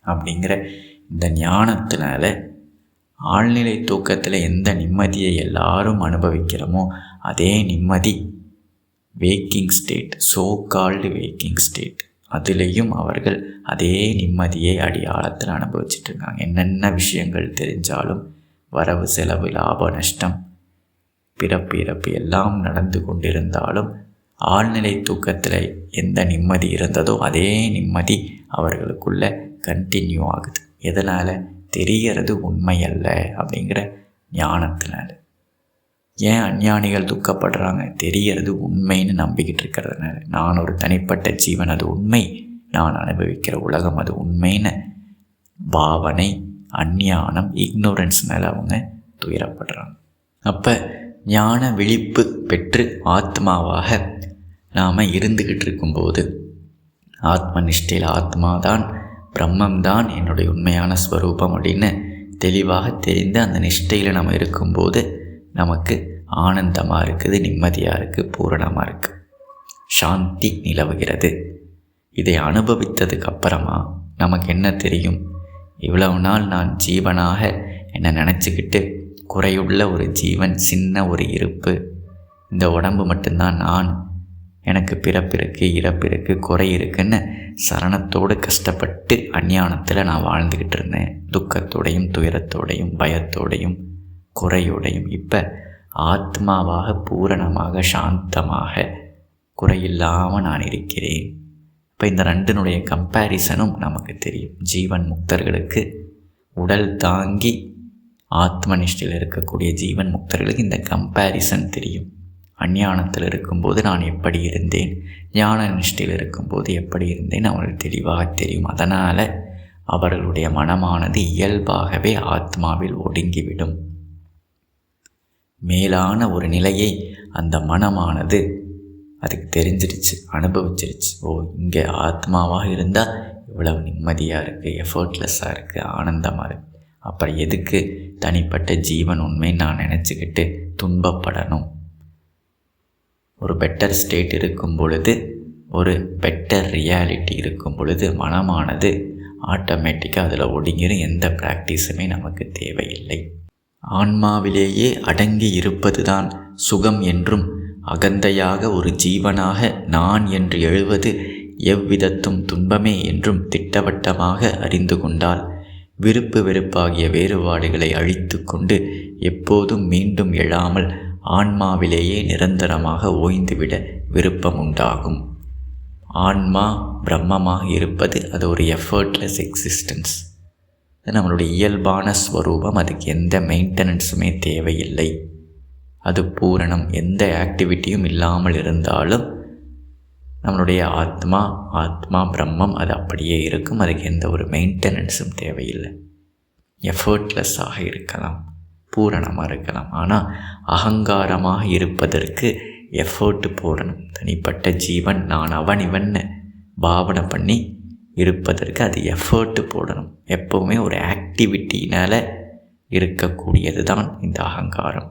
அப்படிங்கிற இந்த ஞானத்தினால ஆழ்நிலை தூக்கத்தில் எந்த நிம்மதியை எல்லாரும் அனுபவிக்கிறோமோ அதே நிம்மதி waking state, so called waking state, அதுலேயும் அவர்கள் அதே நிம்மதியை அடியாழத்தில் அனுபவிச்சுட்டு இருக்காங்க. என்னென்ன விஷயங்கள் தெரிஞ்சாலும் வரவு செலவு லாப நஷ்டம் பிறப்பு இறப்பு எல்லாம் நடந்து கொண்டிருந்தாலும் ஆழ்நிலை தூக்கத்தில் எந்த நிம்மதி இருந்ததோ அதே நிம்மதி அவர்களுக்குள்ள கண்டினியூ ஆகுது. எதனால்? தெரிகிறது உண்மை அல்ல அப்படிங்கிற ஞானத்தினால. ஏன் அஞ்ஞானிகள் துக்கப்படுறாங்க? தெரிகிறது உண்மைன்னு நம்பிக்கிட்டு இருக்கிறதுனால. நான் ஒரு தனிப்பட்ட ஜீவன், அது உண்மை, நான் அனுபவிக்கிற உலகம் அது உண்மைன்னு பாவனை, அஞ்ஞானம், இக்னோரன்ஸ்னால அவங்க துயரப்படுறாங்க. அப்போ ஞான விழிப்பு பெற்று ஆத்மாவாக நாம் இருந்துக்கிட்டு இருக்கும்போது, ஆத்ம நிஷ்டையில் ஆத்மாதான் பிரம்மம்தான் என்னுடைய உண்மையான ஸ்வரூபம் அப்படின்னு தெளிவாக தெரிந்து அந்த நிஷ்டையில் நம்ம இருக்கும்போது நமக்கு ஆனந்தமாக இருக்குது, நிம்மதியாக இருக்குது, பூரணமாக இருக்குது, சாந்தி நிலவுகிறது. இதை அனுபவித்ததுக்கு அப்புறமா நமக்கு என்ன தெரியும்? இவ்வளவு நாள் நான் ஜீவனாக என்னை நினச்சிக்கிட்டு குறையுள்ள ஒரு ஜீவன், சின்ன ஒரு இருப்பு, இந்த உடம்பு மட்டும்தான் நான், எனக்கு பிறப்பு இருக்குது, இறப்பு இருக்குது, குறை இருக்குன்னு சரணத்தோடு கஷ்டப்பட்டு அஞ்ஞானத்தில் நான் வாழ்ந்துக்கிட்டு இருந்தேன். துக்கத்தோடையும் துயரத்தோடையும் பயத்தோடையும் குறையோடையும். இப்போ ஆத்மாவாக பூரணமாக சாந்தமாக குறையில்லாமல் நான் இருக்கிறேன். இப்போ இந்த ரெண்டினுடைய கம்பேரிசனும் நமக்கு தெரியும். ஜீவன் முக்தர்களுக்கு, உடல் தாங்கி ஆத்ம நிஷ்டையில் இருக்கக்கூடிய ஜீவன் முக்தர்களுக்கு இந்த கம்பேரிசன் தெரியும். அஞ்ஞானத்தில் இருக்கும்போது நான் எப்படி இருந்தேன், ஞான நிஷ்டையில் இருக்கும்போது எப்படி இருந்தேன் அவர்களுக்கு தெளிவாக தெரியும். அதனால் அவர்களுடைய மனமானது இயல்பாகவே ஆத்மாவில் ஒடுங்கிவிடும். மேலான ஒரு நிலையை அந்த மனமானது அதுக்கு தெரிஞ்சிருச்சு, அனுபவிச்சிருச்சு. ஓ, இங்கே ஆத்மாவாக இருந்தால் இவ்வளவு நிம்மதியாக இருக்குது, எஃபர்ட்லெஸ்ஸாக இருக்குது, ஆனந்தமாக இருக்குது. அப்புறம் எதுக்கு தனிப்பட்ட ஜீவன் உண்மை நான் நினச்சிக்கிட்டு துன்பப்படணும்? ஒரு பெட்டர் ஸ்டேட் இருக்கும் பொழுது, ஒரு பெட்டர் ரியாலிட்டி இருக்கும் பொழுது மனமானது ஆட்டோமேட்டிக்காக அதில் ஒடுங்கிடும். எந்த ப்ராக்டிஸுமே நமக்கு தேவையில்லை. ஆன்மாவிலேயே அடங்கி இருப்பது தான் சுகம் என்றும், அகந்தையாக ஒரு ஜீவனாக நான் என்று எழுவது எவ்விதத்தும் துன்பமே என்றும் திட்டவட்டமாக அறிந்து கொண்டால் விருப்பு வெறுப்பாகிய வேறுபாடுகளை அழித்து கொண்டு எப்போதும் மீண்டும் எழாமல் ஆன்மாவிலேயே நிரந்தரமாக ஓய்ந்துவிட விருப்பம் உண்டாகும். ஆன்மா பிரம்மமாக இருப்பது அது ஒரு எஃபர்ட்லெஸ் எக்ஸிஸ்டன்ஸ். அது நம்மளுடைய இயல்பான ஸ்வரூபம். அதுக்கு எந்த மெயின்டெனன்ஸுமே தேவையில்லை. அது பூரணம். எந்த ஆக்டிவிட்டியும் இல்லாமல் இருந்தாலும் நம்மளுடைய ஆத்மா பிரம்மம் அது அப்படியே இருக்கும். அதுக்கு எந்த ஒரு மெயின்டெனன்ஸும் தேவையில்லை. எஃபர்ட்லெஸ்ஸாக இருக்கலாம், பூரணமாக இருக்கலாம். ஆனால் அகங்காரமாக இருப்பதற்கு எஃபர்ட் போடணும். தனிப்பட்ட ஜீவன் நான் அவன் இவன்னு பாவனை பண்ணி இருப்பதற்கு அது எஃபர்ட் போடணும். எப்போவுமே ஒரு ஆக்டிவிட்டினால் இருக்கக்கூடியது தான் இந்த அகங்காரம்.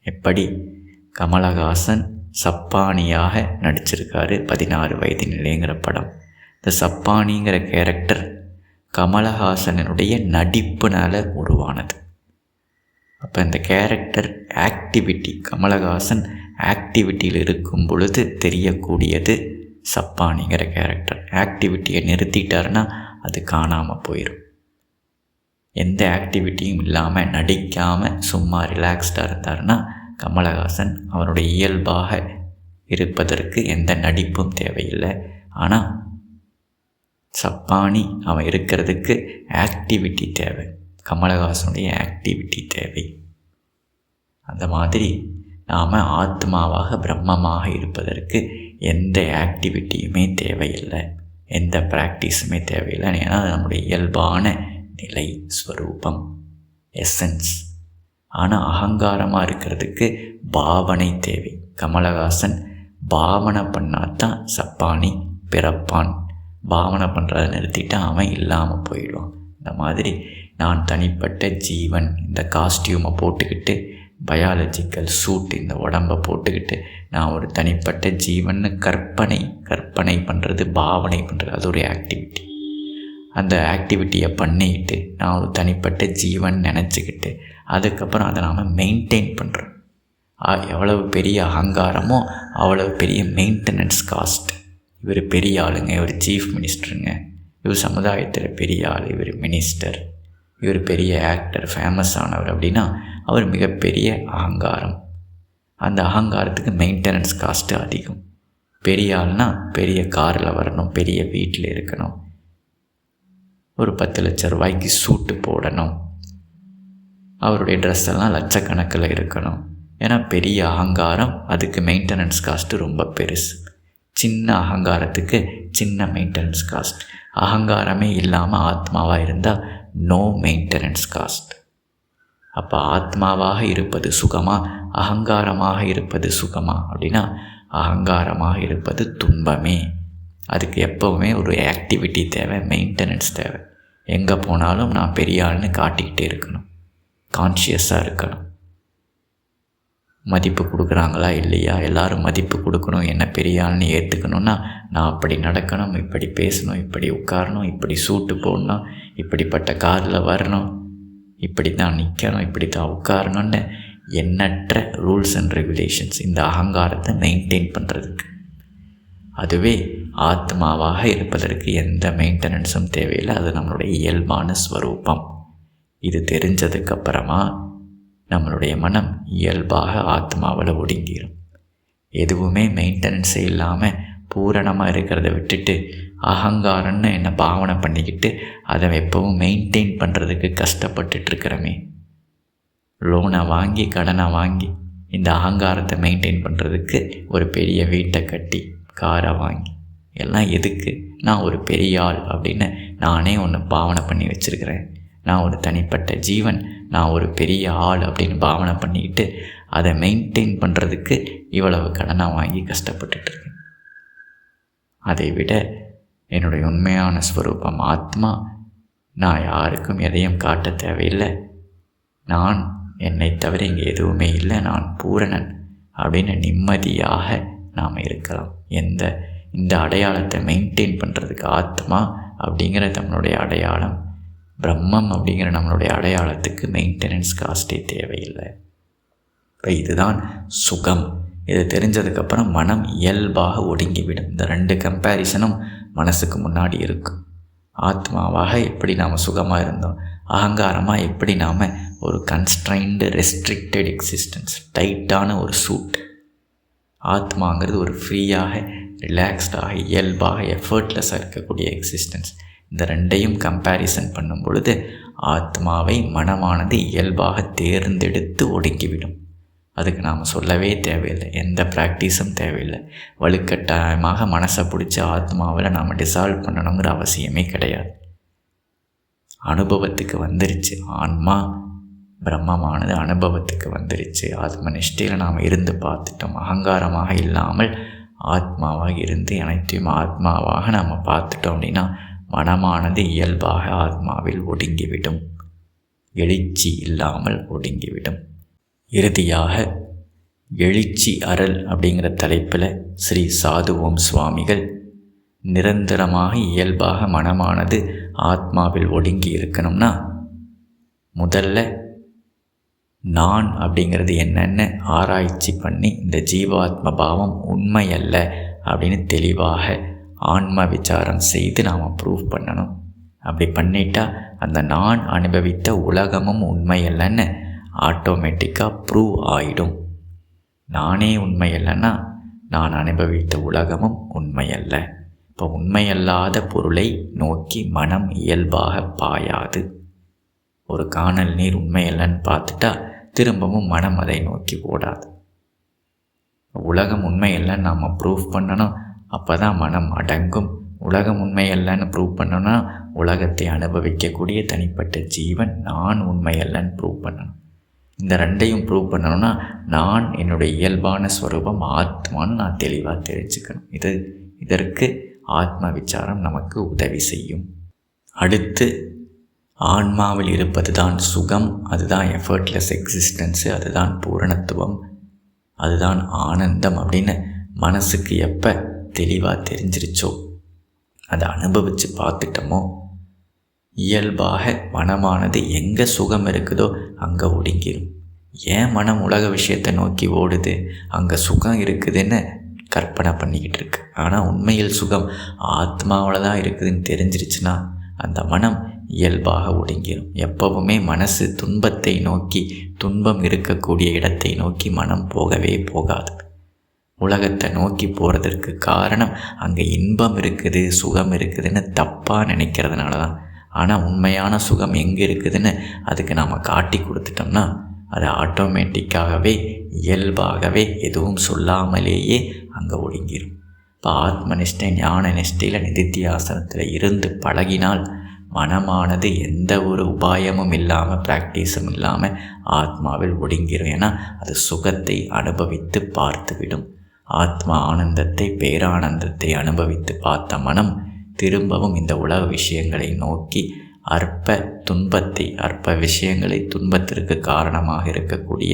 எப்படி கமலஹாசன் சப்பானியாக நடிச்சிருக்காரு 16 வயது நிலைங்கிற படம். இந்த சப்பானிங்கிற கேரக்டர் கமலஹாசனுடைய நடிப்புனால் உருவானது. அப்போ இந்த கேரக்டர் ஆக்டிவிட்டி, கமலஹாசன் ஆக்டிவிட்டியில் இருக்கும் பொழுது தெரியக்கூடியது சப்பானிங்கிற கேரக்டர். ஆக்டிவிட்டியை நிறுத்திட்டாருன்னா அது காணாமல் போயிடும். எந்த ஆக்டிவிட்டியும் இல்லாமல் நடிக்காமல் சும்மா ரிலாக்ஸ்டாக இருந்தாருன்னா கமலஹாசன் அவனுடைய இயல்பாக இருப்பதற்கு எந்த நடிப்பும் தேவையில்லை. ஆனால் சப்பானி அவன் இருக்கிறதுக்கு ஆக்டிவிட்டி தேவை. கமலஹாசனுடைய ஆக்டிவிட்டி தேவை. அந்த மாதிரி நாம் ஆத்மாவாக பிரம்மமாக இருப்பதற்கு எந்த ஆக்டிவிட்டியுமே தேவையில்லை, எந்த ப்ராக்டிஸுமே தேவையில்லை. ஏன்னா அது நம்முடைய இயல்பான நிலை, ஸ்வரூபம், எசன்ஸ். ஆனால் அகங்காரமாக இருக்கிறதுக்கு பாவனை தேவை. கமலஹாசன் பாவனை பண்ணாதான் சப்பானி பிறப்பான். பாவனை பண்ணுறதை நிறுத்திட்டு அவன் இல்லாமல் போயிடுவான். இந்த மாதிரி நான் தனிப்பட்ட ஜீவன், இந்த காஸ்டியூமை போட்டுக்கிட்டு, பயாலஜிக்கல் சூட் இந்த உடம்பை போட்டுக்கிட்டு நான் ஒரு தனிப்பட்ட ஜீவன்னு கற்பனை பண்ணுறது, பாவனை பண்ணுறது, அது ஒரு ஆக்டிவிட்டி. அந்த ஆக்டிவிட்டியை பண்ணிக்கிட்டு நான் ஒரு தனிப்பட்ட ஜீவன் நினச்சிக்கிட்டு அதுக்கப்புறம் அதை நாம் மெயின்டைன் பண்ணுறோம். எவ்வளவு பெரிய அகங்காரமோ அவ்வளவு பெரிய மெயின்டெனன்ஸ் காஸ்ட். இவர் பெரிய ஆளுங்க, இவர் சீஃப் மினிஸ்டருங்க, இவர் சமுதாயத்தில் பெரிய ஆள், இவர் மினிஸ்டர், இவர் பெரிய ஆக்டர், ஃபேமஸ் ஆனவர் அப்படின்னா அவர் மிகப்பெரிய அகங்காரம். அந்த அகங்காரத்துக்கு மெயின்டெனன்ஸ் காஸ்ட்டு அதிகம். பெரிய ஆள்னா பெரிய காரில் வரணும், பெரிய வீட்டில் இருக்கணும், ஒரு 10 லட்ச ரூபாய்க்கு சூட்டு போடணும், அவருடைய ட்ரெஸ் எல்லாம் லட்சக்கணக்கில் இருக்கணும். ஏன்னா பெரிய அகங்காரம், அதுக்கு மெயின்டெனன்ஸ் காஸ்ட்டு ரொம்ப பெருசு. சின்ன அகங்காரத்துக்கு சின்ன மெயின்டெனன்ஸ் காஸ்ட். அகங்காரமே இல்லாமல் ஆத்மாவாக இருந்தால் நோ மெயின்டெனன்ஸ் காஸ்ட். அப்போ ஆத்மாவாக இருப்பது சுகமா, அகங்காரமாக இருப்பது சுகமா அப்படின்னா அகங்காரமாக இருப்பது துன்பமே. அதுக்கு எப்போவுமே ஒரு ஆக்டிவிட்டி தேவை, மெயின்டெனன்ஸ் தேவை. எங்கே போனாலும் நான் பெரிய ஆள்னு காட்டிக்கிட்டே இருக்கணும், கான்ஷியஸாக இருக்கணும். மதிப்பு கொடுக்குறாங்களா இல்லையா, எல்லோரும் மதிப்பு கொடுக்கணும், என்ன பெரிய ஆள்னு ஏற்றுக்கணுன்னா நான் அப்படி நடக்கணும், இப்படி பேசணும், இப்படி உட்காரணும், இப்படி சூட்டு போடணும், இப்படிப்பட்ட காரில் வரணும், இப்படி தான் நிற்கணும், இப்படி தான் உட்காரணுன்னு எண்ணற்ற ரூல்ஸ் அண்ட் ரெகுலேஷன்ஸ் இந்த அகங்காரத்தை மெயின்டைன் பண்ணுறதுக்கு. அதுவே ஆத்மாவாக இருப்பதற்கு எந்த மெயின்டெனன்ஸும் தேவையில்லை. அது நம்மளுடைய இயல்பான ஸ்வரூபம். இது தெரிஞ்சதுக்கப்புறமா நம்மளுடைய மனம் இயல்பாக ஆத்மாவில் ஒடுங்கிடும். எதுவுமே மெயின்டெனன்ஸே இல்லாமல் பூரணமாக இருக்கிறத விட்டுட்டு அகங்காரம்னு என்னை பாவனை பண்ணிக்கிட்டு அதை எப்பவும் மெயின்டைன் பண்ணுறதுக்கு கஷ்டப்பட்டுட்ருக்கிறோமே. லோனை வாங்கி கடனை வாங்கி இந்த அகங்காரத்தை மெயின்டைன் பண்ணுறதுக்கு ஒரு பெரிய வீட்டை கட்டி காரை வாங்கி எல்லாம் எதுக்கு? நான் ஒரு பெரிய ஆள் அப்படின்னு நானே ஒன்று பாவனை பண்ணி வச்சுருக்கிறேன். நான் ஒரு தனிப்பட்ட ஜீவன், நான் ஒரு பெரிய ஆள் அப்படின்னு பாவனை பண்ணிக்கிட்டு அதை மெயின்டைன் பண்ணுறதுக்கு இவ்வளவு கடனை வாங்கி கஷ்டப்பட்டுட்ருக்கேன். அதை விட என்னுடைய உண்மையான ஸ்வரூபம் ஆத்மா. நான் யாருக்கும் எதையும் காட்ட தேவையில்லை, நான் என்னை தவிர இங்கே எதுவுமே இல்லை, நான் பூரணன் அப்படின்னு நிம்மதியாக நாம் இருக்கலாம். இந்த அடையாளத்தை மெயின்டைன் பண்ணுறதுக்கு ஆத்மா அப்படிங்கிற நம்மளுடைய அடையாளம், பிரம்மம் அப்படிங்கிற நம்மளுடைய அடையாளத்துக்கு மெயின்டெனன்ஸ் காஸ்ட்டே தேவையில்லை. இப்போ இதுதான் சுகம். இது தெரிஞ்சதுக்கப்புறம் மனம் இயல்பாக ஒடுங்கிவிடும். இந்த 2 கம்பேரிசனும் மனசுக்கு முன்னாடி இருக்கும். ஆத்மாவாக எப்படி நாம் சுகமாக இருந்தோம், அகங்காரமாக எப்படி நாம் ஒரு கன்ஸ்ட்ரைன்டு ரெஸ்ட்ரிக்டட் எக்ஸிஸ்டன்ஸ், டைட்டான ஒரு சூட். ஆத்மாங்கிறது ஒரு ஃப்ரீயாக, ரிலாக்ஸ்டாக, இயல்பாக, எஃபர்ட்லெஸ்ஸாக இருக்கக்கூடிய எக்ஸிஸ்டன்ஸ். இந்த 2ஐயும் கம்பேரிசன் பண்ணும் பொழுது ஆத்மாவை மனமானது இயல்பாக தேர்ந்தெடுத்து ஒடுக்கிவிடும். அதுக்கு நாம் சொல்லவே தேவையில்லை, எந்த ப்ராக்டிஸும் தேவையில்லை. வலுக்கட்டாயமாக மனசை பிடிச்சி ஆத்மாவில் நாம் டிசால்வ் பண்ணணுங்கிற அவசியமே கிடையாது. அனுபவத்துக்கு வந்துருச்சு, ஆன்மா பிரம்மமானது அனுபவத்துக்கு வந்துருச்சு. ஆத்ம நிஷ்டையில் நாம் இருந்து பார்த்துட்டோம். அகங்காரமாக இல்லாமல் ஆத்மாவாக இருந்து அனைத்தையும் ஆத்மாவாக நாம் பார்த்துட்டோம் அப்படின்னா மனமானது இயல்பாக ஆத்மாவில் ஒடுங்கிவிடும், எழுச்சி இல்லாமல் ஒடுங்கிவிடும். இறுதியாக எழுச்சி அறல் அப்படிங்கிற தலைப்பில் ஸ்ரீ சாதுவோம் சுவாமிகள் நிரந்தரமாக இயல்பாக மனமானது ஆத்மாவில் ஒடுங்கி இருக்கணும்னா முதல்ல நான் அப்படிங்கிறது என்னென்னு ஆராய்ச்சி பண்ணி இந்த ஜீவாத்ம பாவம் உண்மை அல்ல அப்படின்னு தெளிவாக ஆன்ம விசாரம் செய்து நாம் ப்ரூவ் பண்ணணும். அப்படி பண்ணிட்டா அந்த நான் அனுபவித்த உலகமும் உண்மை இல்லைன்னு ஆட்டோமேட்டிக்காக ப்ரூவ் ஆகிடும். நானே உண்மை இல்லைன்னா நான் அனுபவித்த உலகமும் உண்மையல்ல. இப்போ உண்மையல்லாத பொருளை நோக்கி மனம் இயல்பாக பாயாது. ஒரு காணல் நீர் உண்மையல்லன்னு பார்த்துட்டா திரும்பவும் மனம் அதை நோக்கி ஓடாது. உலகம் உண்மையல்லன்னு நாம் ப்ரூவ் பண்ணணும், அப்போ தான் மனம் அடங்கும். உலகம் உண்மையல்லன்னு ப்ரூவ் பண்ணணும்னா உலகத்தை அனுபவிக்கக்கூடிய தனிப்பட்ட ஜீவன் நான் உண்மையல்லன்னு ப்ரூவ் பண்ணணும். இந்த 2ஐயும் ப்ரூவ் பண்ணணும்னா நான் என்னுடைய இயல்பான ஸ்வரூபம் ஆத்மான்னு நான் தெளிவாக தெரிஞ்சுக்கணும். இதற்கு ஆத்ம விசாரம் நமக்கு உதவி செய்யும். அடுத்து ஆன்மாவில் இருப்பது தான் சுகம், அதுதான் எஃபர்ட்லெஸ் எக்ஸிஸ்டன்ஸு, அதுதான் பூரணத்துவம், அதுதான் ஆனந்தம் அப்படின்னு மனசுக்கு எப்போ தெளிவாக தெரிஞ்சிருச்சோ, அதை அனுபவித்து பார்த்துட்டோமோ, இயல்பாக மனமானது எங்கே சுகம் இருக்குதோ அங்கே ஒடுங்கிடும். ஏன் மனம் உலக விஷயத்தை நோக்கி ஓடுது? அங்கே சுகம் இருக்குதுன்னு கற்பனை பண்ணிக்கிட்டு இருக்கு. ஆனால் உண்மையில் சுகம் ஆத்மாவில் தான் இருக்குதுன்னு தெரிஞ்சிருச்சுன்னா அந்த மனம் இயல்பாக ஒடுங்கிடும். எப்பவுமே மனசு துன்பத்தை நோக்கி, துன்பம் இருக்கக்கூடிய இடத்தை நோக்கி மனம் போகவே போகாது. உலகத்தை நோக்கி போகிறதற்கு காரணம் அங்கே இன்பம் இருக்குது, சுகம் இருக்குதுன்னு தப்பாக நினைக்கிறதுனால தான். ஆனால் உண்மையான சுகம் எங்கே இருக்குதுன்னு அதுக்கு நாம் காட்டி கொடுத்துட்டோம்னா அது ஆட்டோமேட்டிக்காகவே இயல்பாகவே எதுவும் சொல்லாமலேயே அங்கே ஒடுங்கிடும். இப்போ ஆத்மனிஷ்டை ஞான நிஷ்டையில் நிதித்தியாசனத்தில் இருந்து பழகினால் மனமானது எந்த ஒரு உபாயமும் இல்லாமல், ப்ராக்டிஸும் இல்லாமல் ஆத்மாவில் ஒடுங்கிடும். ஏன்னா அது சுகத்தை அனுபவித்து பார்த்துவிடும். ஆத்மா ஆனந்தத்தை, பேரானந்தத்தை அனுபவித்து பார்த்த மனம் திரும்பவும் இந்த உலக விஷயங்களை நோக்கி அற்ப துன்பத்தை, அற்ப விஷயங்களை, துன்பத்திற்கு காரணமாக இருக்கக்கூடிய,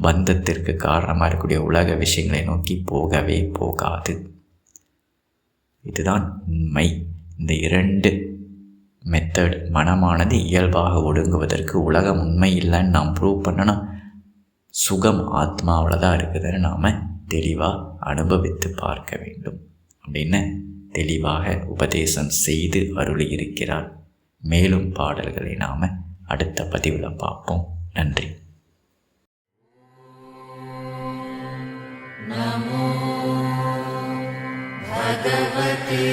பந்தத்திற்கு காரணமாக இருக்கக்கூடிய உலக விஷயங்களை நோக்கி போகவே போகாது. இதுதான் உண்மை. இந்த 2 மெத்தட், மனமானது இயல்பாக ஒடுங்குவதற்கு உலகம் உண்மை இல்லைன்னு நாம் ப்ரூவ் பண்ணணும். சுகம் ஆத்மாவில் தான் இருக்குதுன்னு நாம் தெளிவாக அனுபவித்து பார்க்க வேண்டும் அப்படின்னு தெளிவாக உபதேசம் செய்து அருளி இருக்கிறார். மேலும் பாடல்களை நாம் அடுத்த பதிவில் பார்ப்போம். நன்றி. நமோ பகவதே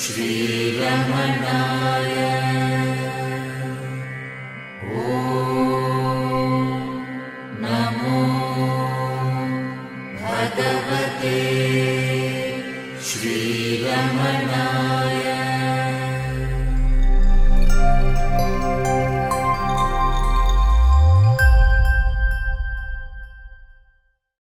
ஸ்ரீ ரமணாய. ஓம் நமோ பகவதே ஸ்ரீ ரமணாய.